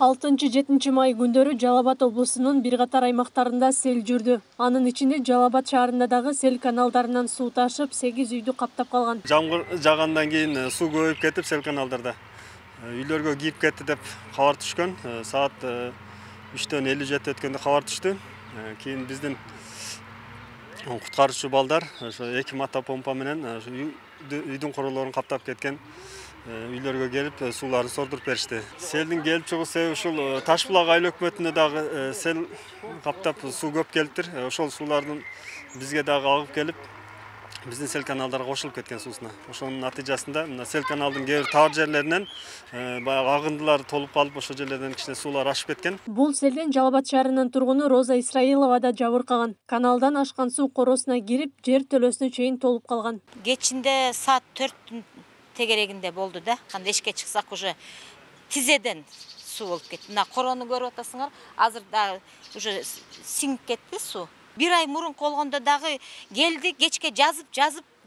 6-7 май күндөрү Жалал Абад облусунун бир катар аймактарында сел жүрдү. Анын ичинде Жалал Абад шаарында дагы сел каналдарынан суу ташып, 8 үйдү каптап калган. Жамгыр жагандан кийин суу көбөйүп кетип, сел каналдарда үйлөргө кирип кетти деп кабар түшкөн. Саат 3:57 өткөндө кабар түштү. Кийин биздин куткаруучу балдар ошо 2 мотопомпа менен үйдүн королорун каптап кеткен үйлөргө келип сууларын сордуруп беришти. Селдин келип чыгуу себеби ушул Таш булак айыл өкмөтүнө дагы сел каптап суу көп келиптир. Ошол суулардын бизге дагы агып келип, биздин сел каналдарга кошулуп кеткен суусуна. Ошонун натыйжасында мына сел каналдын кээ бир таар жерлеринен баягы агындылар толуп калып, ошол жерлерден кичине суулар ашып кеткен. Бул селден Жалал Абад шаарынын тургуну Роза Исраилова да жабыркаган. Каналдан ашкан суу коросуна кирип, жер төлөсүнө чейин толуп калган. Кечинде саат 4 тегерегинде болду да. Кандай эшикке чыксак уже тизеден суу болуп кетти. Мына корону көрүп атасыңар, азыр дагы уже сиңип кетти суу. Бир ай мурун болгондо дагы келди, кечке жазып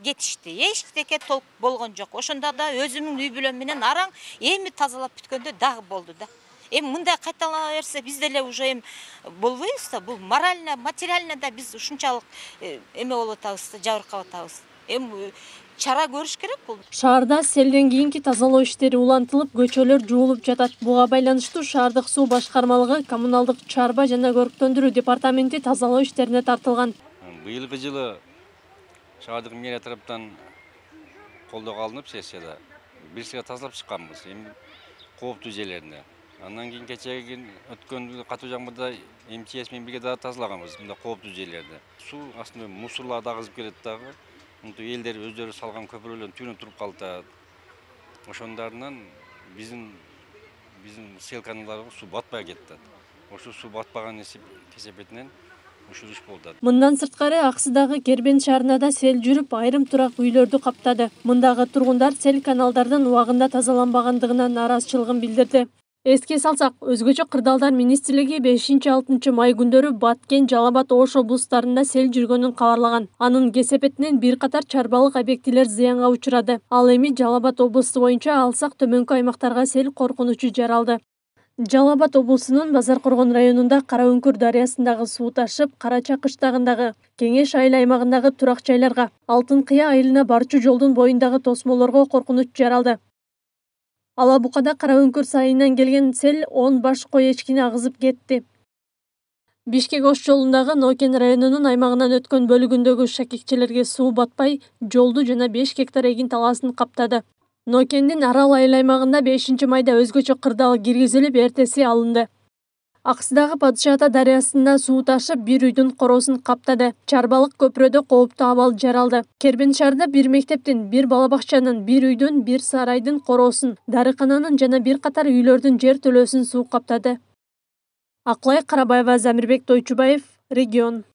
кетишти. Эчтеке толуп болгон жок. Ошондо да өзүмдүн үй бүлөм менен араң эми тазалап бүткөндө дагы болду да. Эми мындай кайталана берсе биз деле уже эми болбойбуз да. Бул морально, материально да биз ушунчалык эме болуп атабыз да, жабыркап атабыз. Эми чара көрүш керек бул. Шаарда селден кийинки тазалоо иштери улантылып, көчөлөр жуулуп жатат. Буга байланыштуу шаардык суу башкармалыгы, коммуналдык чарба жана көрктөндүрүү департаменти тазалоо иштерине тартылган. Быйылгы жылы шаардык мэрия тараптан колдоого алынып сессияда бирсиге тазалап чыкканбыз, эми кооптуу жерлерине. Андан кийин кечеги өткөн катуу жамгырда МЧС менен бирге дагы тазалаганбыз, мында кооптуу жерлерде. Суу астында мусорларды агызып келет дагы. Элдер өздөрү салган көпүрөлөрдүн түбүнө туруп калды. Ошондарынан биздин сел каналдарга суу батпай кетти. Ошо суу батпаган кесепетинен ушул иш болду. Мындан сырткары Аксыдагы Кербен шаарында да сел жүрүп, айрым турак үйлөрдү каптады. Мындагы тургундар сел каналдардын убагында тазаланбагандыгына нааразычылыгын билдирди. Эске салсак, өзгөчө кырдаалдар министрлиги 5-6 май күндөрү Баткен, Жалал Абад, Ош облустарында сел жүргөнүн кабарлаган. Анын кесепетинен бир катар чарбалык объектилер зыянга учурады. Ал эми Жалал Абад облусу боюнча алсак төмөнкү аймактарга сел коркунучу жаралды. Жалал Абад облусунун Базар Коргон районунда Кара Үңкүр дарыясындагы суу ташып, Кара Чакыш тагындагы Кеңеш айыл аймагындагы турак жайларга, Алтын Кыя айылына барчу жолдун боюндагы тосмолорго коркунуч жаралды. Ала Букада Кара Үңкүр сайынан келген сел 10 баш кой эчкини агызып кетти. Бишкек Ош жолундагы Нокен районунун аймагынан өткөн бөлүгүндөгү шакекчелерге суу батпай, жолду жана 5 гектар эгин талаасын каптады. Нокендин Арал айыл аймагында 5 майда өзгөчө кырдаал киргизилип, эртеси алынды. Аксыдагы Падыша Ата дарыясында суу ташып, бир үйдүн коросун каптады. Чарбалык көпүрөдө кооптуу абал жаралды. Кербен шаарында бир мектептин, бир бала бакчанын, бир үйдүн, бир сарайдын коросун, дарыкананын жана бир катар үйлөрдүн жер төлөөсүн суу каптады. Аклай Карабаева, Замирбек Тойчубаев, Регион.